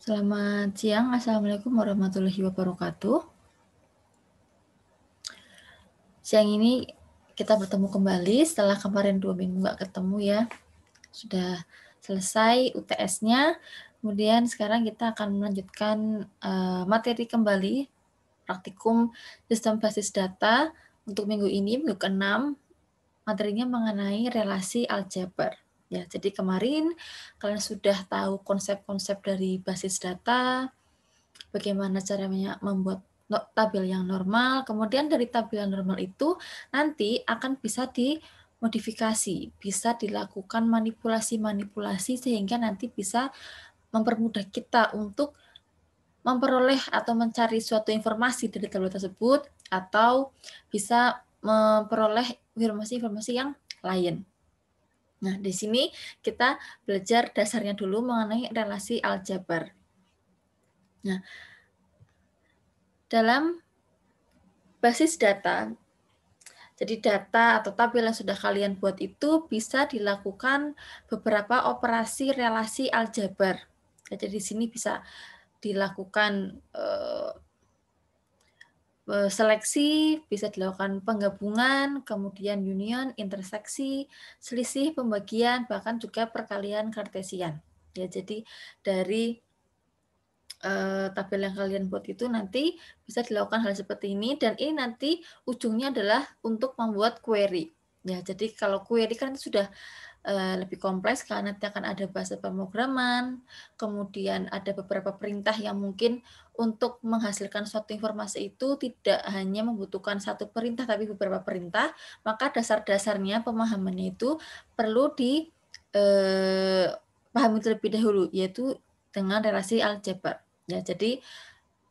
Selamat siang, Assalamualaikum warahmatullahi wabarakatuh. Siang ini kita bertemu kembali setelah kemarin 2 minggu nggak ketemu ya. Sudah selesai UTS-nya, kemudian sekarang kita akan melanjutkan materi kembali, praktikum sistem basis data untuk minggu ini, minggu ke-6, materinya mengenai relasi aljabar. Ya, jadi kemarin kalian sudah tahu konsep-konsep dari basis data, bagaimana caranya membuat tabel yang normal, kemudian dari tabel yang normal itu nanti akan bisa dimodifikasi, bisa dilakukan manipulasi-manipulasi sehingga nanti bisa mempermudah kita untuk memperoleh atau mencari suatu informasi dari tabel tersebut atau bisa memperoleh informasi-informasi yang lain. Nah, di sini kita belajar dasarnya dulu mengenai relasi aljabar. Nah, dalam basis data, jadi data atau tabel yang sudah kalian buat itu bisa dilakukan beberapa operasi relasi aljabar. Jadi di sini bisa dilakukan seleksi, bisa dilakukan penggabungan, kemudian union, interseksi, selisih, pembagian, bahkan juga perkalian kartesian. Ya, jadi dari tabel yang kalian buat itu nanti bisa dilakukan hal seperti ini, dan ini nanti ujungnya adalah untuk membuat query. Ya, jadi kalau query kan sudah lebih kompleks karena nanti akan ada bahasa pemrograman, kemudian ada beberapa perintah yang mungkin untuk menghasilkan suatu informasi itu tidak hanya membutuhkan satu perintah tapi beberapa perintah, maka dasar-dasarnya pemahamannya itu perlu dipahami terlebih dahulu, yaitu dengan relasi aljabar. Ya, jadi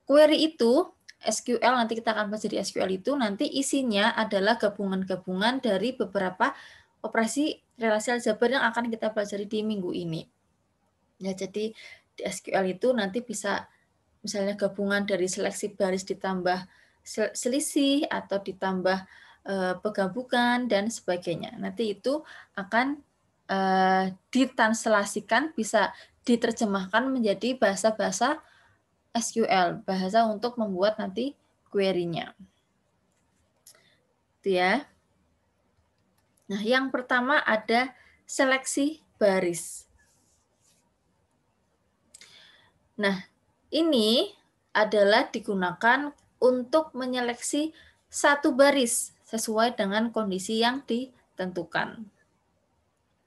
query itu SQL, nanti kita akan pelajari SQL itu, nanti isinya adalah gabungan-gabungan dari beberapa operasi relasi aljabar yang akan kita pelajari di minggu ini. Ya, jadi di SQL itu nanti bisa misalnya gabungan dari seleksi baris ditambah selisih atau ditambah penggabungan dan sebagainya. Nanti itu akan ditranslasikan, bisa diterjemahkan menjadi bahasa-bahasa SQL, bahasa untuk membuat nanti query-nya. Itu ya. Nah, yang pertama ada seleksi baris. Nah, ini adalah digunakan untuk menyeleksi satu baris sesuai dengan kondisi yang ditentukan.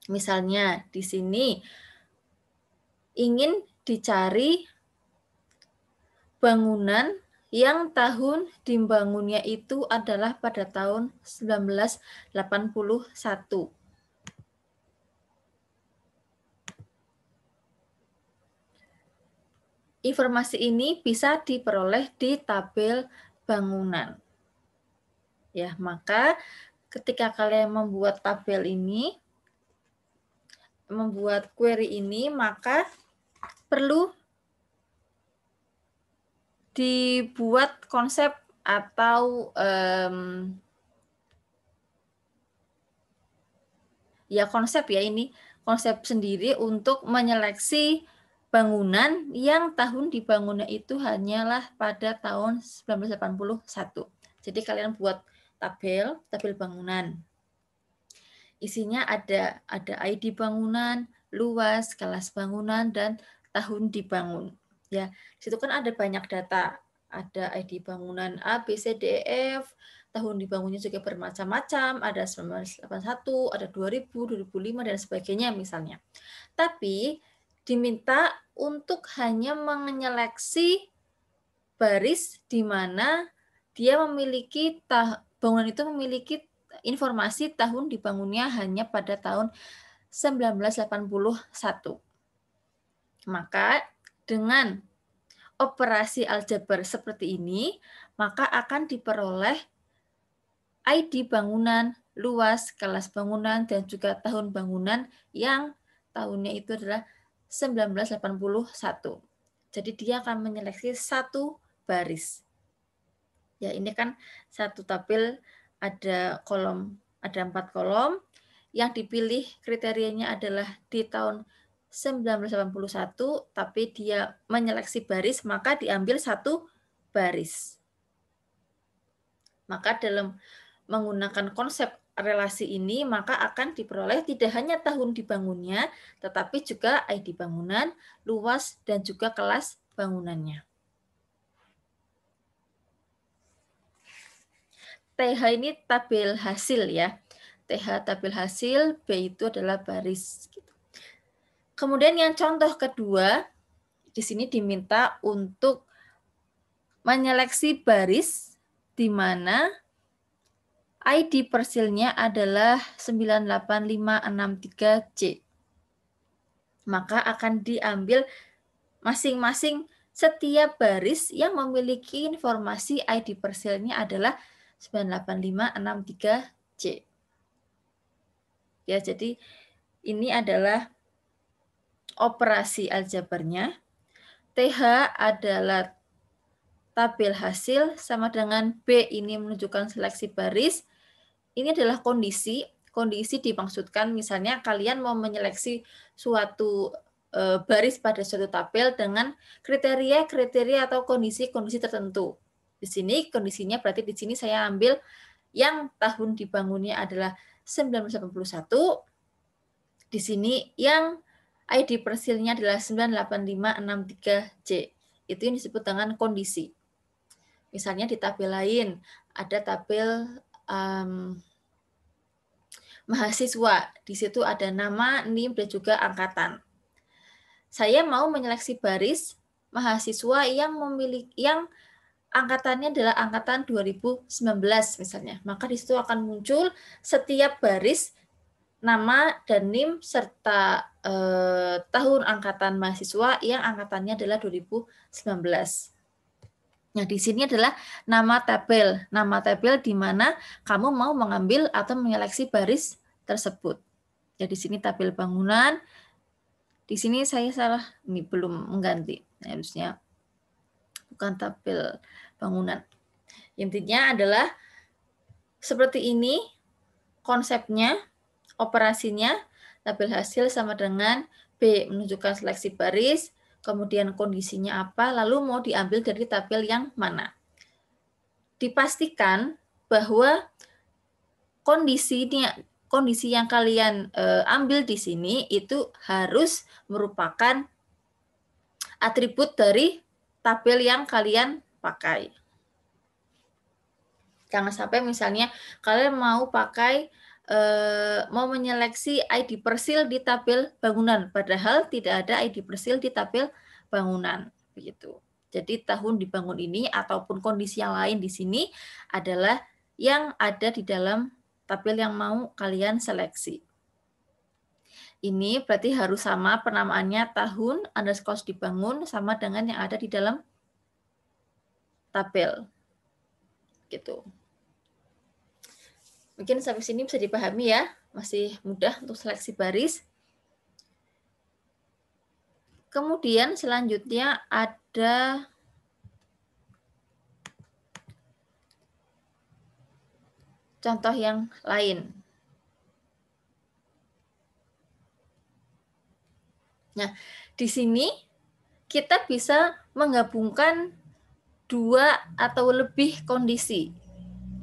Misalnya, di sini ingin dicari bangunan yang tahun dibangunnya itu adalah pada tahun 1981. Informasi ini bisa diperoleh di tabel bangunan. Ya, maka ketika kalian membuat tabel ini, membuat query ini, maka perlu dibuat konsep atau ya konsep ya, ini konsep sendiri untuk menyeleksi bangunan yang tahun dibangunnya itu hanyalah pada tahun 1981. Jadi kalian buat tabel bangunan. Isinya ada ID bangunan, luas, kelas bangunan, dan tahun dibangun. Ya, situ kan ada banyak data. Ada ID bangunan A, B, C, D, E, F, tahun dibangunnya juga bermacam-macam, ada 1981, ada 2000, 2005, dan sebagainya misalnya. Tapi diminta untuk hanya menyeleksi baris di mana dia memiliki bangunan itu memiliki informasi tahun dibangunnya hanya pada tahun 1981. Maka dengan operasi aljabar seperti ini, maka akan diperoleh ID bangunan, luas, kelas bangunan, dan juga tahun bangunan yang tahunnya itu adalah 1981. Jadi dia akan menyeleksi satu baris. Ya, ini kan satu tabel ada 4 kolom. Yang dipilih kriterianya adalah di tahun 1981, tapi dia menyeleksi baris, maka diambil satu baris. Maka dalam menggunakan konsep relasi ini, maka akan diperoleh tidak hanya tahun dibangunnya, tetapi juga ID bangunan, luas, dan juga kelas bangunannya. TH ini tabel hasil ya. TH tabel hasil, B itu adalah baris. Kemudian yang contoh kedua, di sini diminta untuk menyeleksi baris di mana ID persilnya adalah 98563C. Maka akan diambil masing-masing setiap baris yang memiliki informasi ID persilnya adalah 98563C. Ya, jadi ini adalah operasi aljabarnya. TH adalah tabel hasil sama dengan B ini menunjukkan seleksi baris. Ini adalah kondisi. Kondisi dimaksudkan misalnya kalian mau menyeleksi suatu baris pada suatu tabel dengan kriteria atau kondisi-kondisi tertentu. Di sini kondisinya berarti di sini saya ambil yang tahun dibangunnya adalah 1981. Di sini yang ID persilnya adalah 98563C. Itu yang disebut dengan kondisi. Misalnya di tabel lain ada tabel mahasiswa. Di situ ada nama, NIM, dan juga angkatan. Saya mau menyeleksi baris mahasiswa yang angkatannya adalah angkatan 2019 misalnya. Maka di situ akan muncul setiap baris nama dan NIM serta tahun angkatan mahasiswa yang angkatannya adalah 2019. Nah, di sini adalah nama tabel di mana kamu mau mengambil atau menyeleksi baris tersebut. Ya, di sini tabel bangunan. Di sini saya salah, ini belum mengganti. Harusnya bukan tabel bangunan. Intinya adalah seperti ini konsepnya, operasinya. Tabel hasil sama dengan B menunjukkan seleksi baris, kemudian kondisinya apa, lalu mau diambil dari tabel yang mana. Dipastikan bahwa kondisi yang kalian ambil di sini itu harus merupakan atribut dari tabel yang kalian pakai. Jangan sampai misalnya kalian mau menyeleksi ID persil di tabel bangunan, padahal tidak ada ID persil di tabel bangunan, begitu. Jadi tahun dibangun ini ataupun kondisi yang lain di sini adalah yang ada di dalam tabel yang mau kalian seleksi. Ini berarti harus sama penamaannya tahun underscore dibangun sama dengan yang ada di dalam tabel. Gitu. Mungkin sampai sini bisa dipahami ya, masih mudah untuk seleksi baris. Kemudian selanjutnya ada contoh yang lain. Nah, di sini kita bisa menggabungkan dua atau lebih kondisi.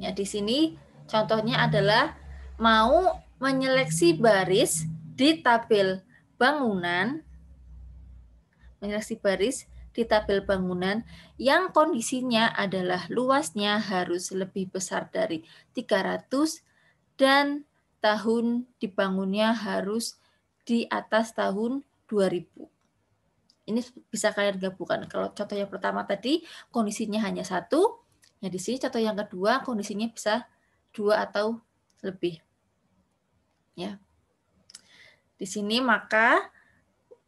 Ya, di sini contohnya adalah mau menyeleksi baris di tabel bangunan, yang kondisinya adalah luasnya harus lebih besar dari 300 dan tahun dibangunnya harus di atas tahun 2000. Ini bisa kalian gabungkan. Kalau contoh yang pertama tadi kondisinya hanya satu, ya di sini contoh yang kedua kondisinya bisa dua atau lebih. Ya. Di sini maka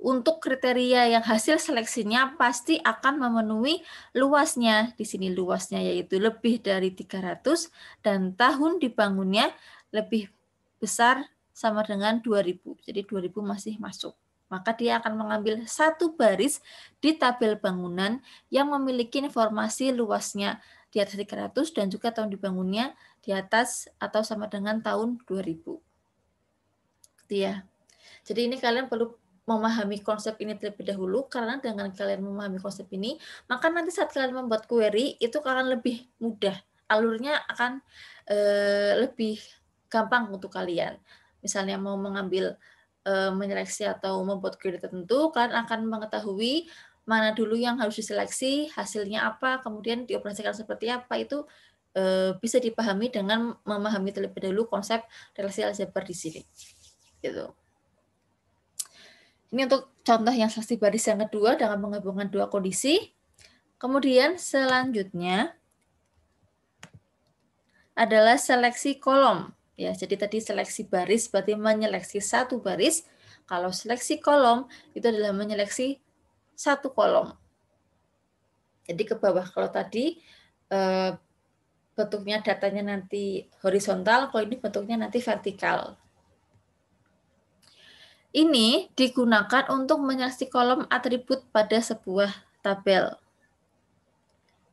untuk kriteria yang hasil seleksinya pasti akan memenuhi luasnya. Di sini luasnya yaitu lebih dari 300 dan tahun dibangunnya lebih besar sama dengan 2000. Jadi 2000 masih masuk. Maka dia akan mengambil satu baris di tabel bangunan yang memiliki informasi luasnya di atas 300 dan juga tahun dibangunnya di atas atau sama dengan tahun 2000. Gitu ya. Jadi ini kalian perlu memahami konsep ini terlebih dahulu, karena dengan kalian memahami konsep ini, maka nanti saat kalian membuat query itu akan lebih mudah, alurnya akan lebih gampang untuk kalian. Misalnya mau mengambil menyeleksi atau membuat query tertentu, kalian akan mengetahui mana dulu yang harus diseleksi, hasilnya apa, kemudian dioperasikan seperti apa, itu bisa dipahami dengan memahami terlebih dahulu konsep relasi aljabar di sini. Gitu. Ini untuk contoh yang seleksi baris yang kedua dengan menggabungkan dua kondisi. Kemudian selanjutnya adalah seleksi kolom. Ya, jadi tadi seleksi baris berarti menyeleksi satu baris. Kalau seleksi kolom itu adalah menyeleksi satu kolom. Jadi ke bawah. Kalau tadi bentuknya datanya nanti horizontal, kalau ini bentuknya nanti vertikal. Ini digunakan untuk menyeleksi kolom atribut pada sebuah tabel.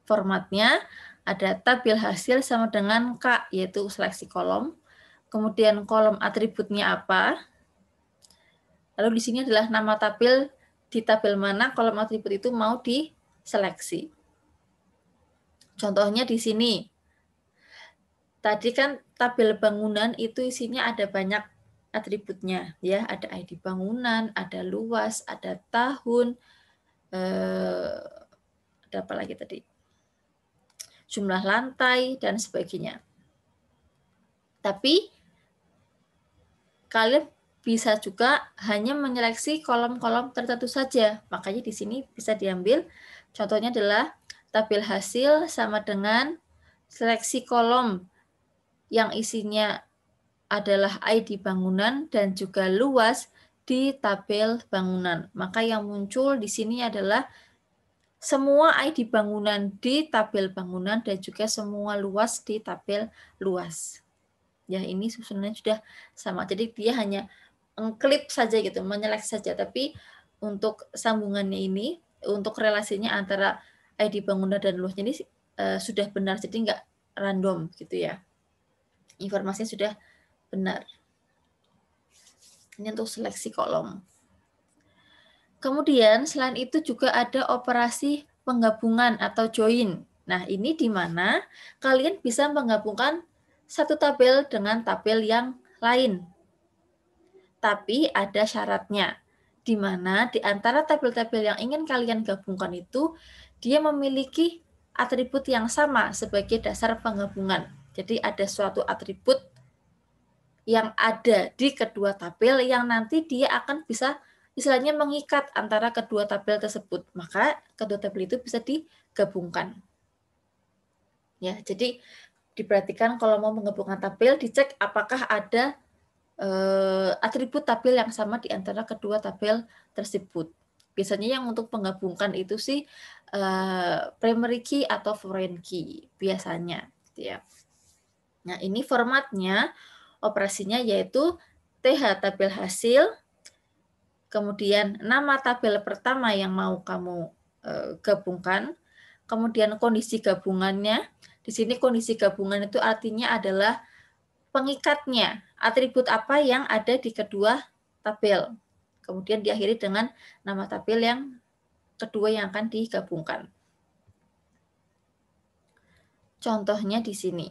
Formatnya ada tabel hasil sama dengan K, yaitu seleksi kolom. Kemudian kolom atributnya apa. Lalu di sini adalah nama tabel, di tabel mana kolom atribut itu mau diseleksi. Contohnya di sini. Tadi kan tabel bangunan itu isinya ada banyak atributnya, ya, ada ID bangunan, ada luas, ada tahun, ada apa lagi tadi, jumlah lantai dan sebagainya. Tapi kalian bisa juga hanya menyeleksi kolom-kolom tertentu saja, makanya di sini bisa diambil. Contohnya adalah tabel hasil sama dengan seleksi kolom yang isinya adalah ID bangunan dan juga luas di tabel bangunan. Maka yang muncul di sini adalah semua ID bangunan di tabel bangunan dan juga semua luas di tabel luas. Ya, ini susunannya sudah sama. Jadi dia hanya mengklip saja gitu, menyeleksi saja. Tapi untuk sambungannya ini, untuk relasinya antara ID bangunan dan luasnya ini sudah benar. Jadi nggak random gitu ya. Informasinya sudah benar. Ini untuk seleksi kolom. Kemudian selain itu juga ada operasi penggabungan atau join. Nah, ini di mana kalian bisa menggabungkan satu tabel dengan tabel yang lain. Tapi ada syaratnya, di mana di antara tabel-tabel yang ingin kalian gabungkan itu, dia memiliki atribut yang sama sebagai dasar penggabungan. Jadi ada suatu atribut yang ada di kedua tabel yang nanti dia akan bisa istilahnya mengikat antara kedua tabel tersebut. Maka kedua tabel itu bisa digabungkan. Ya, jadi diperhatikan kalau mau menggabungkan tabel, dicek apakah ada atribut tabel yang sama di antara kedua tabel tersebut. Biasanya yang untuk menggabungkan itu sih primary key atau foreign key biasanya, gitu ya. Nah, ini formatnya, operasinya yaitu TH tabel hasil, kemudian nama tabel pertama yang mau kamu gabungkan, kemudian kondisi gabungannya. Di sini kondisi gabungan itu artinya adalah pengikatnya, atribut apa yang ada di kedua tabel. Kemudian diakhiri dengan nama tabel yang kedua yang akan digabungkan. Contohnya di sini.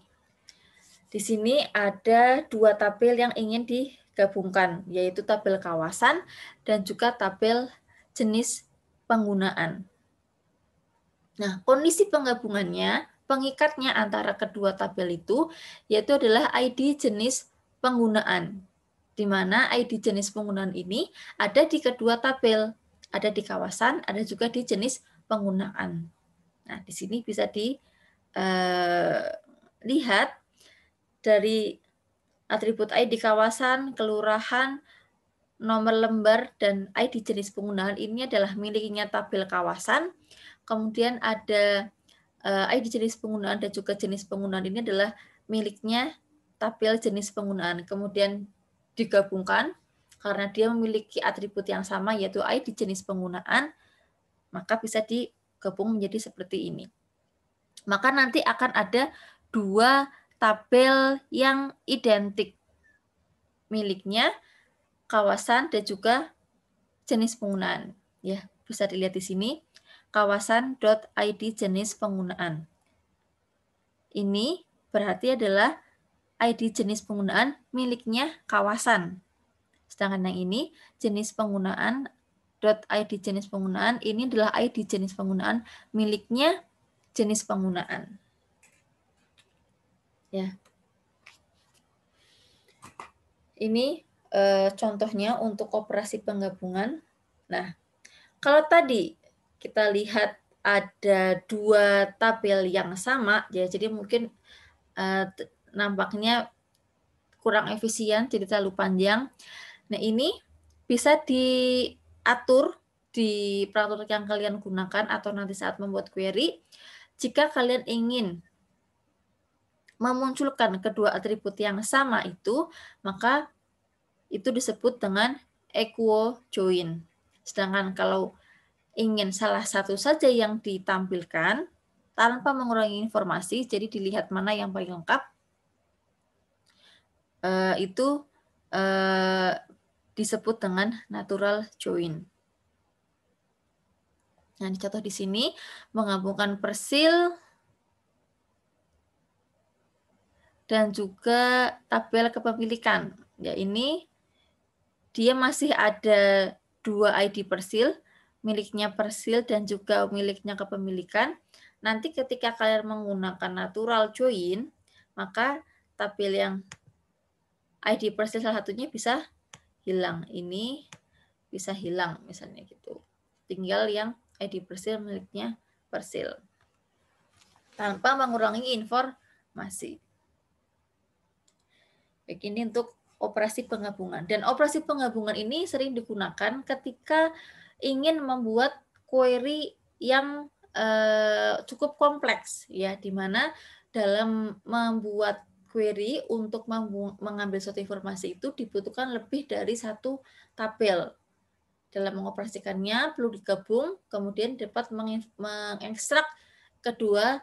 Di sini ada dua tabel yang ingin digabungkan, yaitu tabel kawasan dan juga tabel jenis penggunaan. Nah, kondisi penggabungannya, pengikatnya antara kedua tabel itu, yaitu adalah ID jenis penggunaan, di mana ID jenis penggunaan ini ada di kedua tabel, ada di kawasan, ada juga di jenis penggunaan. Nah, di sini bisa dilihat dari atribut ID kawasan, kelurahan, nomor lembar, dan ID jenis penggunaan ini adalah miliknya tabel kawasan. Kemudian ada ID jenis penggunaan dan juga jenis penggunaan ini adalah miliknya tabel jenis penggunaan. Kemudian digabungkan karena dia memiliki atribut yang sama yaitu ID jenis penggunaan, maka bisa digabung menjadi seperti ini. Maka nanti akan ada dua tabel yang identik miliknya kawasan dan juga jenis penggunaan. Ya, bisa dilihat di sini, kawasan.id jenis penggunaan. Ini berarti adalah ID jenis penggunaan miliknya kawasan. Sedangkan yang ini jenis penggunaan .id jenis penggunaan ini adalah ID jenis penggunaan miliknya jenis penggunaan. Ya. Ini contohnya untuk operasi penggabungan. Nah, kalau tadi kita lihat ada dua tabel yang sama, ya jadi mungkin nampaknya kurang efisien, jadi terlalu panjang. Nah, ini bisa diatur di peraturan yang kalian gunakan atau nanti saat membuat query. Jika kalian ingin memunculkan kedua atribut yang sama itu, maka itu disebut dengan equal join. Sedangkan kalau ingin salah satu saja yang ditampilkan tanpa mengurangi informasi, jadi dilihat mana yang paling lengkap, itu disebut dengan natural join. Nah, dicontoh di sini menggabungkan persil dan juga tabel kepemilikan. Ya, ini dia masih ada dua ID persil, miliknya persil dan juga miliknya kepemilikan. Nanti ketika kalian menggunakan natural join, maka tabel yang ID persil salah satunya bisa hilang. Ini bisa hilang misalnya gitu. Tinggal yang ID persil miliknya persil. Tanpa mengurangi informasi. Baik, ini untuk operasi penggabungan. Dan operasi penggabungan ini sering digunakan ketika ingin membuat query yang cukup kompleks, ya, di mana dalam membuat query untuk mengambil suatu informasi itu dibutuhkan lebih dari satu tabel. Dalam mengoperasikannya perlu digabung, kemudian dapat mengekstrak kedua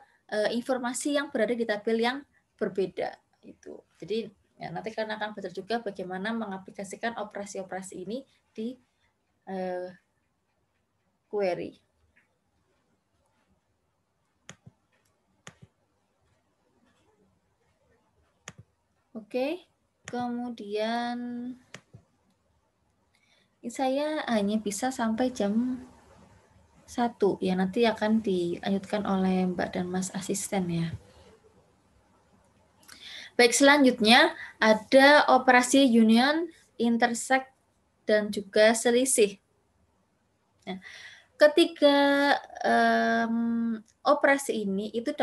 informasi yang berada di tabel yang berbeda. Itu. Jadi ya, nanti kalian akan belajar juga bagaimana mengaplikasikan operasi-operasi ini di query. Oke, kemudian saya hanya bisa sampai jam 1 ya, nanti akan dilanjutkan oleh Mbak dan Mas asisten ya. Baik, selanjutnya ada operasi union, intersect, dan juga selisih. Nah, ketika operasi ini itu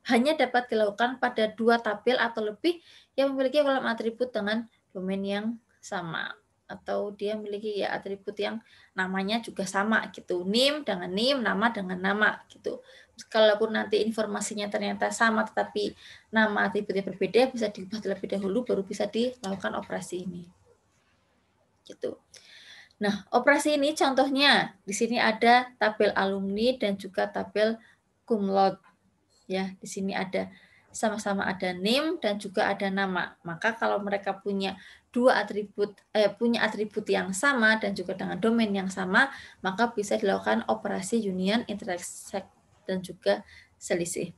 hanya dapat dilakukan pada dua tabel atau lebih yang memiliki kolom atribut dengan domain yang sama, atau dia memiliki ya atribut yang namanya juga sama gitu, name dengan name, nama dengan nama gitu. Kalaupun nanti informasinya ternyata sama tetapi nama atributnya berbeda, bisa diubah terlebih dahulu baru bisa dilakukan operasi ini gitu. Nah, operasi ini contohnya di sini ada tabel alumni dan juga tabel cum laude. Ya, di sini ada sama-sama ada name dan juga ada nama. Maka kalau mereka punya punya atribut yang sama dan juga dengan domain yang sama, maka bisa dilakukan operasi union, intersect, dan juga selisih.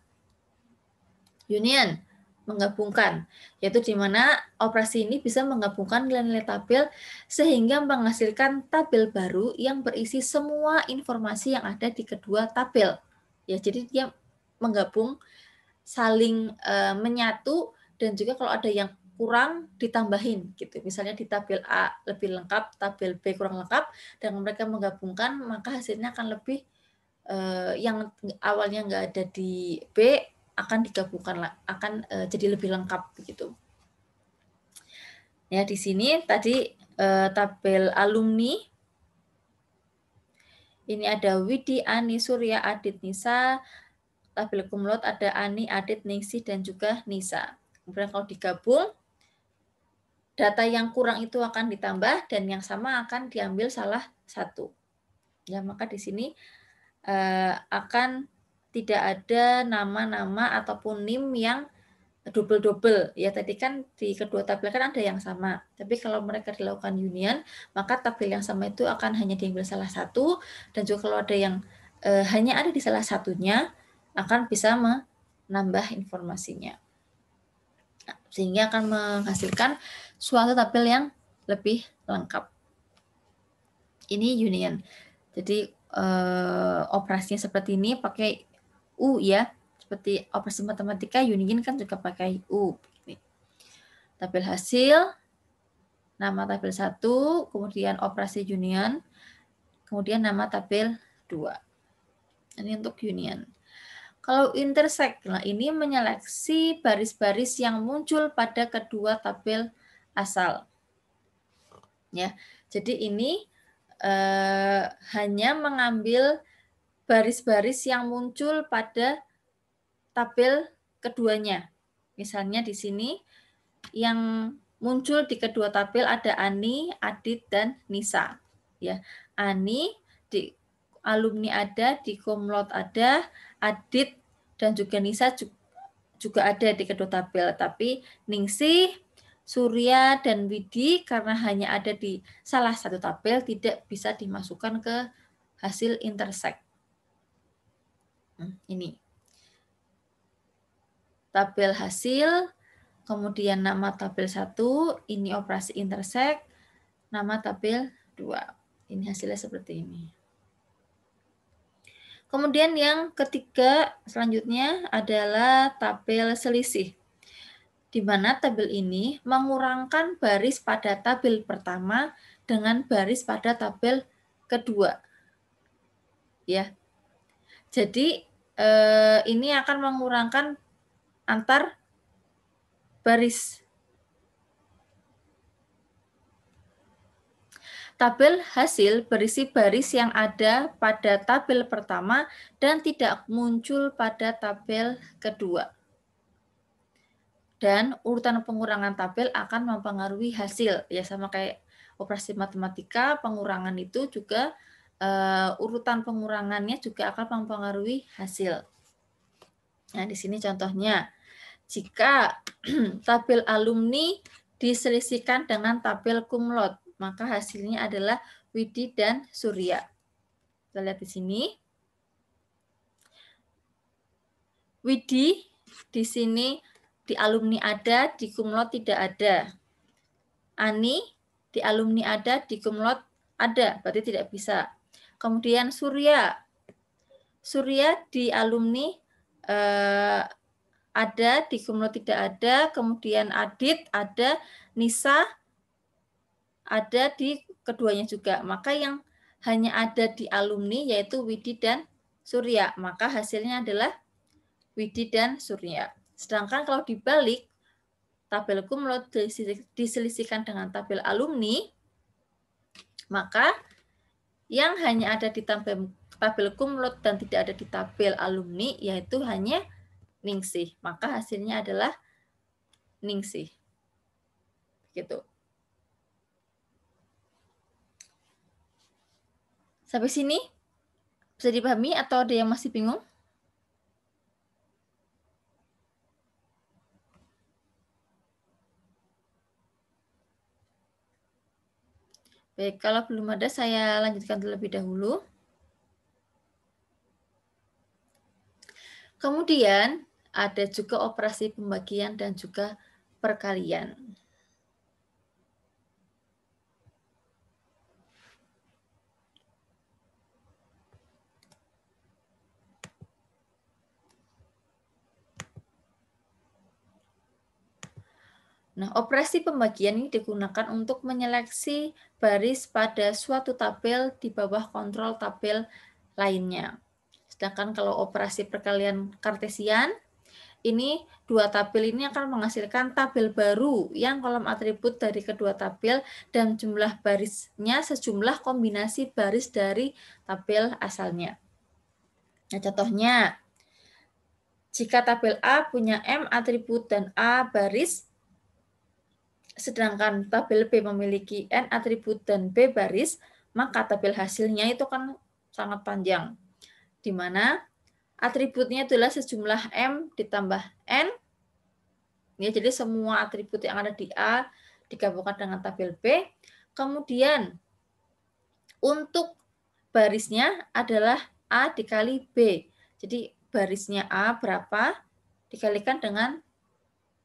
Union menggabungkan, yaitu di mana operasi ini bisa menggabungkan nilai-nilai tabel sehingga menghasilkan tabel baru yang berisi semua informasi yang ada di kedua tabel. Ya, jadi dia menggabung, saling menyatu, dan juga kalau ada yang kurang ditambahin gitu. Misalnya di tabel A lebih lengkap, tabel B kurang lengkap, dan mereka menggabungkan maka hasilnya akan lebih yang awalnya nggak ada di B akan digabungkan, akan jadi lebih lengkap begitu. Ya, di sini tadi tabel alumni ini ada Widi, Ani, Surya, Adit, Nisa. Tabel cum laude ada Ani, Adit, Ningsih, dan juga Nisa. Kemudian kalau digabung, data yang kurang itu akan ditambah dan yang sama akan diambil salah satu. Ya, maka di sini akan tidak ada nama-nama ataupun NIM yang double-double. Ya tadi kan di kedua tabel kan ada yang sama. Tapi kalau mereka dilakukan union, maka tabel yang sama itu akan hanya diambil salah satu, dan juga kalau ada yang hanya ada di salah satunya, akan bisa menambah informasinya. Nah, sehingga akan menghasilkan suatu tabel yang lebih lengkap. Ini union. Jadi operasinya seperti ini pakai U ya. Seperti operasi matematika, union kan juga pakai U. Tabel hasil, nama tabel 1, kemudian operasi union, kemudian nama tabel 2. Ini untuk union. Kalau intersect, nah ini menyeleksi baris-baris yang muncul pada kedua tabel asal. Ya, jadi ini hanya mengambil baris-baris yang muncul pada tabel keduanya. Misalnya di sini yang muncul di kedua tabel ada Ani, Adit, dan Nisa. Ya, Ani di alumni ada, di Kumlot ada, Adit dan juga Nisa juga ada di kedua tabel. Tapi Ningsih, Surya, dan Widi karena hanya ada di salah satu tabel tidak bisa dimasukkan ke hasil intersect. Ini tabel hasil, kemudian nama tabel 1, ini operasi intersect, nama tabel 2. Ini hasilnya seperti ini. Kemudian yang ketiga selanjutnya adalah tabel selisih, di mana tabel ini mengurangkan baris pada tabel pertama dengan baris pada tabel kedua. Ya. Jadi ini akan mengurangkan antar baris. Tabel hasil berisi baris yang ada pada tabel pertama dan tidak muncul pada tabel kedua. Dan urutan pengurangan tabel akan mempengaruhi hasil. Ya sama kayak operasi matematika, pengurangan itu juga urutan pengurangannya juga akan mempengaruhi hasil. Nah, di sini contohnya. Jika tabel alumni diselisihkan dengan tabel kumlot, maka hasilnya adalah Widi dan Surya. Kita lihat di sini. Widi di sini di alumni ada, di kumlot tidak ada. Ani di alumni ada, di kumlot ada, berarti tidak bisa. Kemudian Surya. Surya di alumni ada, di kumlot tidak ada. Kemudian Adit ada, Nisa ada di keduanya juga. Maka yang hanya ada di alumni yaitu Widi dan Surya. Maka hasilnya adalah Widi dan Surya. Sedangkan kalau dibalik, tabel kumlot diselisihkan dengan tabel alumni, maka yang hanya ada di tabel kumlot dan tidak ada di tabel alumni yaitu hanya Ningsih. Maka hasilnya adalah Ningsih. Gitu. Sampai sini bisa dipahami atau ada yang masih bingung? Baik, kalau belum ada saya lanjutkan terlebih dahulu. Kemudian ada juga operasi pembagian dan juga perkalian. Nah, operasi pembagian ini digunakan untuk menyeleksi baris pada suatu tabel di bawah kontrol tabel lainnya. Sedangkan kalau operasi perkalian kartesian, ini dua tabel ini akan menghasilkan tabel baru yang kolom atribut dari kedua tabel dan jumlah barisnya sejumlah kombinasi baris dari tabel asalnya. Nah, contohnya, jika tabel A punya M atribut dan A baris, sedangkan tabel B memiliki N atribut dan B baris, maka tabel hasilnya itu kan sangat panjang, di mana atributnya adalah sejumlah M ditambah N, Ya, jadi semua atribut yang ada di A digabungkan dengan tabel B. Kemudian untuk barisnya adalah A dikali B. Jadi barisnya A berapa dikalikan dengan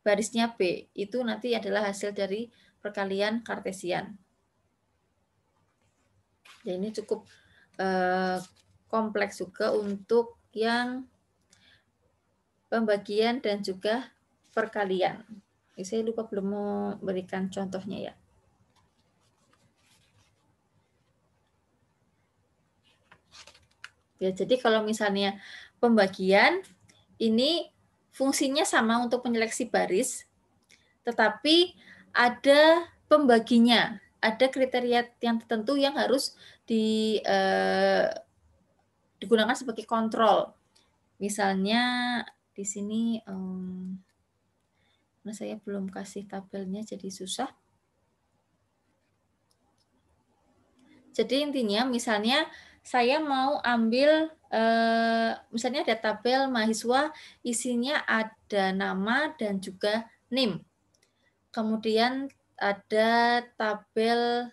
barisnya B. Itu nanti adalah hasil dari perkalian kartesian. Ya, ini cukup kompleks juga untuk yang pembagian dan juga perkalian. Saya lupa belum memberikan contohnya ya. Ya, jadi kalau misalnya pembagian ini fungsinya sama untuk menyeleksi baris, tetapi ada pembaginya, ada kriteria yang tertentu yang harus digunakan sebagai kontrol. Misalnya di sini saya belum kasih tabelnya jadi susah. Jadi intinya misalnya saya mau ambil misalnya ada tabel mahasiswa isinya ada nama dan juga NIM. Kemudian ada tabel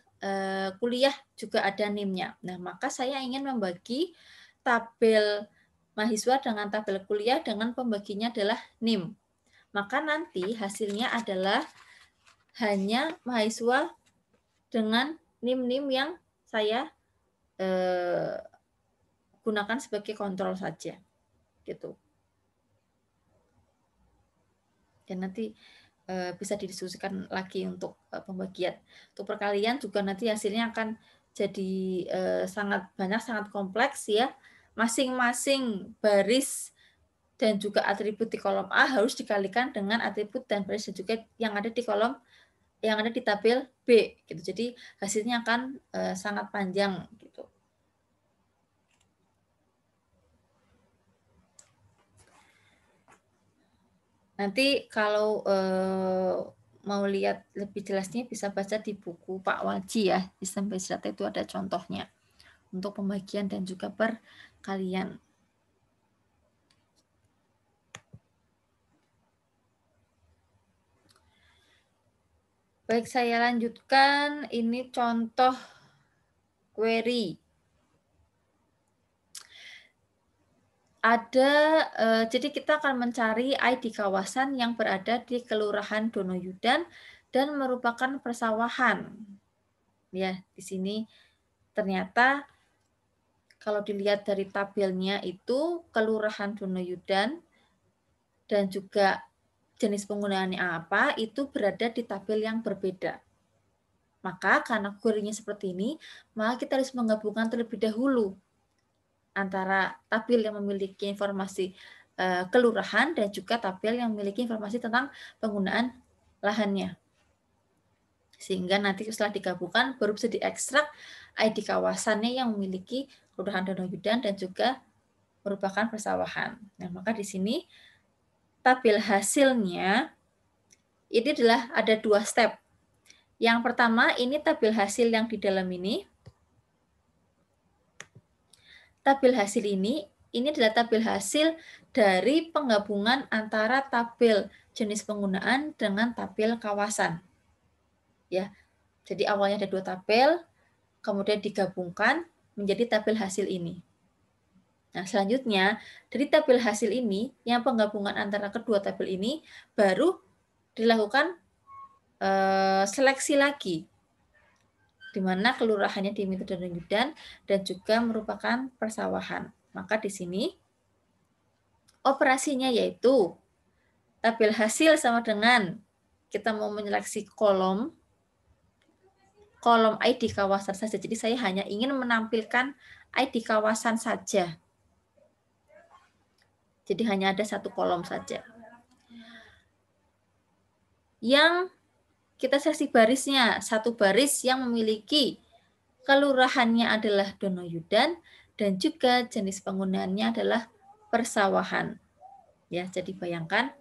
kuliah juga ada NIM-nya. Nah, maka saya ingin membagi tabel mahasiswa dengan tabel kuliah dengan pembaginya adalah NIM. Maka nanti hasilnya adalah hanya mahasiswa dengan NIM-NIM yang saya gunakan sebagai kontrol saja, gitu. Dan nanti bisa didiskusikan lagi untuk pembagian. Untuk perkalian juga nanti hasilnya akan jadi sangat banyak, sangat kompleks ya. Masing-masing baris dan juga atribut di kolom A harus dikalikan dengan atribut dan baris dan juga yang ada di kolom yang ada di tabel B gitu. Jadi hasilnya akan sangat panjang gitu. Nanti kalau mau lihat lebih jelasnya bisa baca di buku Pak Waji ya. Sistem base data itu ada contohnya untuk pembagian dan juga perkalian. Baik, saya lanjutkan. Ini contoh query. Jadi kita akan mencari ID kawasan yang berada di Kelurahan Donoyudan dan merupakan persawahan. Ya, di sini ternyata kalau dilihat dari tabelnya itu Kelurahan Donoyudan dan juga jenis penggunaannya apa itu berada di tabel yang berbeda. Maka karena query-nya seperti ini, maka kita harus menggabungkan terlebih dahulu antara tabel yang memiliki informasi kelurahan dan juga tabel yang memiliki informasi tentang penggunaan lahannya. Sehingga nanti setelah digabungkan baru bisa diekstrak ID kawasannya yang memiliki Kelurahan Donoyudan dan juga merupakan persawahan. Nah, maka di sini tabel hasilnya ini adalah ada 2 step. Yang pertama ini tabel hasil yang di dalam ini. Tabel hasil ini adalah tabel hasil dari penggabungan antara tabel jenis penggunaan dengan tabel kawasan. Ya. Jadi awalnya ada 2 tabel, kemudian digabungkan menjadi tabel hasil ini. Nah, selanjutnya dari tabel hasil ini yang penggabungan antara kedua tabel ini baru dilakukan seleksi lagi, di mana kelurahannya di Donoyudan dan juga merupakan persawahan. Maka di sini operasinya yaitu tabel hasil sama dengan kita mau menyeleksi kolom ID kawasan saja. Jadi saya hanya ingin menampilkan ID kawasan saja. Jadi hanya ada 1 kolom saja. Yang kita seleksi barisnya, 1 baris yang memiliki kelurahannya adalah Donoyudan dan juga jenis penggunaannya adalah persawahan. Ya, jadi bayangkan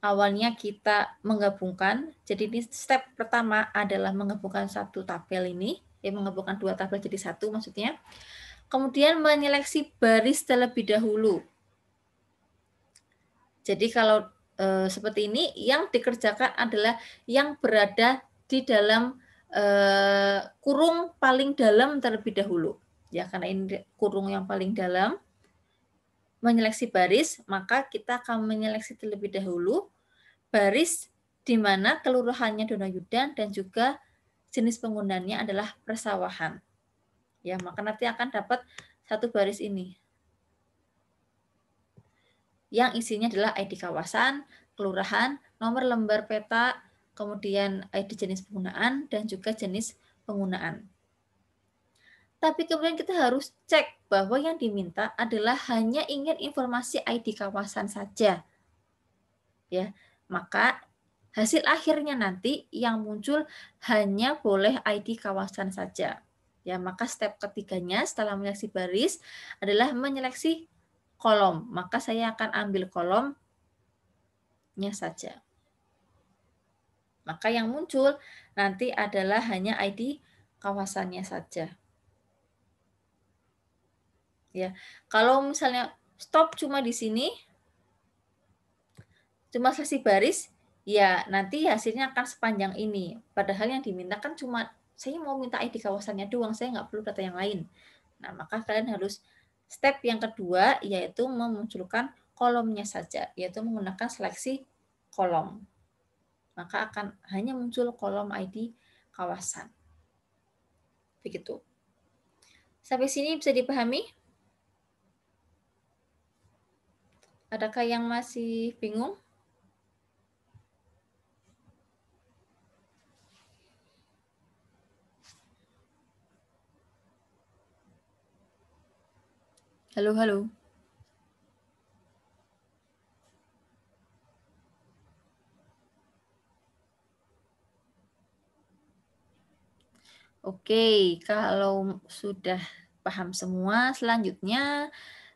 awalnya kita menggabungkan. Jadi ini step pertama adalah menggabungkan 1 tabel ini, menggabungkan 2 tabel jadi 1 maksudnya. Kemudian menyeleksi baris terlebih dahulu. Jadi kalau seperti ini, yang dikerjakan adalah yang berada di dalam kurung paling dalam terlebih dahulu. Ya, karena ini kurung yang paling dalam, menyeleksi baris, maka kita akan menyeleksi terlebih dahulu baris di mana kelurahannya Donayudan dan juga jenis penggunaannya adalah persawahan. Ya, maka nanti akan dapat satu baris ini. Yang isinya adalah ID kawasan, kelurahan, nomor lembar peta, kemudian ID jenis penggunaan, dan juga jenis penggunaan. Tapi kemudian kita harus cek bahwa yang diminta adalah hanya ingin informasi ID kawasan saja. Ya, maka hasil akhirnya nanti yang muncul hanya boleh ID kawasan saja. Ya, maka step ketiganya setelah menyeleksi baris adalah menyeleksi kolom. Maka saya akan ambil kolomnya saja. Maka yang muncul nanti adalah hanya ID kawasannya saja. Ya, kalau misalnya stop cuma di sini, cuma seleksi baris, ya nanti hasilnya akan sepanjang ini. Padahal yang diminta kan cuma saya mau minta ID kawasannya doang, saya nggak perlu data yang lain. Nah, maka kalian harus step yang kedua, yaitu memunculkan kolomnya saja, yaitu menggunakan seleksi kolom. Maka akan hanya muncul kolom ID kawasan. Begitu. Sampai sini bisa dipahami? Adakah yang masih bingung? Halo, halo. Oke, kalau sudah paham semua, selanjutnya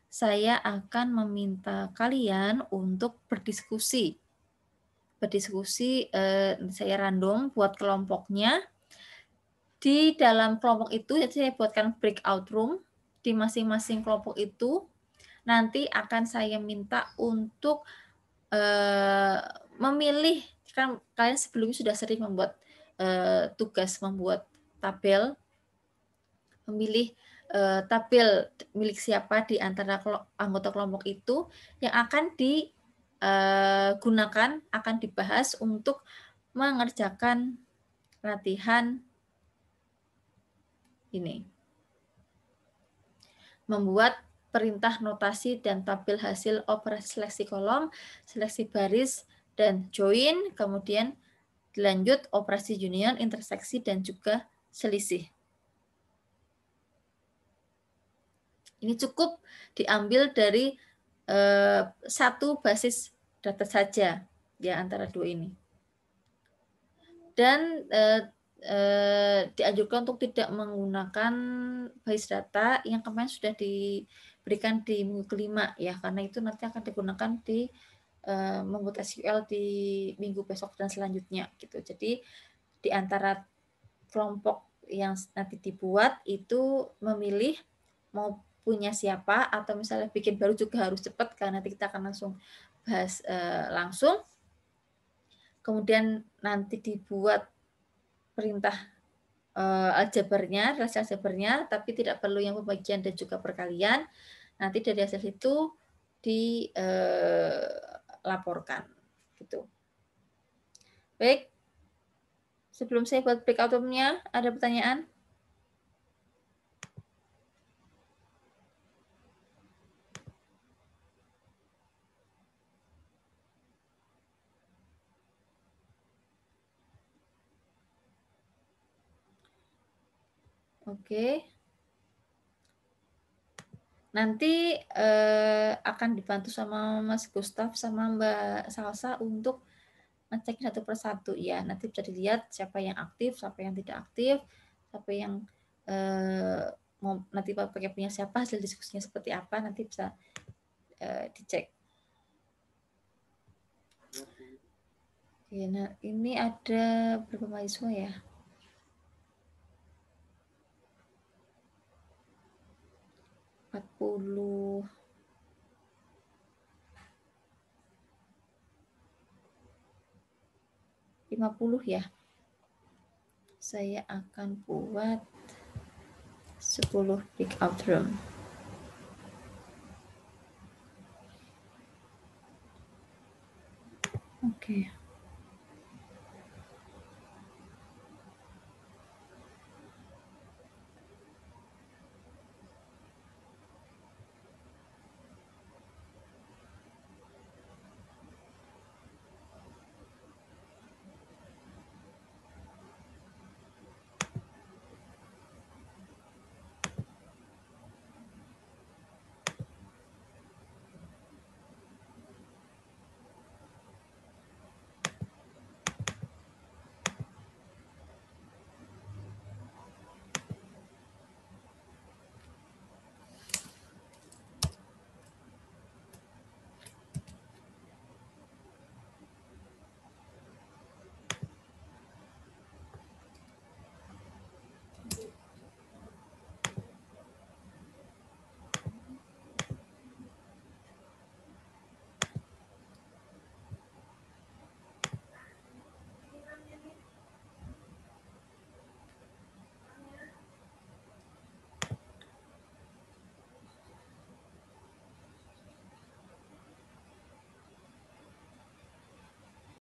saya akan meminta kalian untuk berdiskusi. Saya random buat kelompoknya. Di dalam kelompok itu, saya buatkan breakout room. Di masing-masing kelompok itu, nanti akan saya minta untuk memilih, kan kalian sebelumnya sudah sering membuat tugas membuat tabel, memilih tabel milik siapa di antara anggota kelompok itu yang akan digunakan, akan dibahas untuk mengerjakan latihan ini. Membuat perintah notasi dan tabel hasil operasi seleksi kolom, seleksi baris, dan join, kemudian dilanjut operasi union, interseksi, dan juga selisih. Ini cukup diambil dari satu basis data saja ya antara dua ini. Dan dianjurkan untuk tidak menggunakan basis data yang kemarin sudah diberikan di minggu kelima ya, karena itu nanti akan digunakan di membuat SQL di minggu besok dan selanjutnya gitu. Jadi di antara kelompok yang nanti dibuat itu memilih mau punya siapa, atau misalnya bikin baru juga harus cepat karena nanti kita akan langsung bahas langsung. Kemudian nanti dibuat perintah aljabarnya, relasi aljabarnya, tapi tidak perlu yang pembagian dan juga perkalian. Nanti dari hasil itu dilaporkan gitu. Baik, sebelum saya buat breakout room-nya, ada pertanyaan? Oke. Nanti akan dibantu sama Mas Gustaf sama Mbak Salsa untuk ngecek satu persatu ya. Nanti bisa dilihat siapa yang aktif, siapa yang tidak aktif, siapa yang mau nanti pakai punya siapa, hasil diskusinya seperti apa, nanti bisa dicek. Oke, nah ini ada berapa mahasiswa ya? 50 ya. Saya akan buat 10 breakout room. Oke.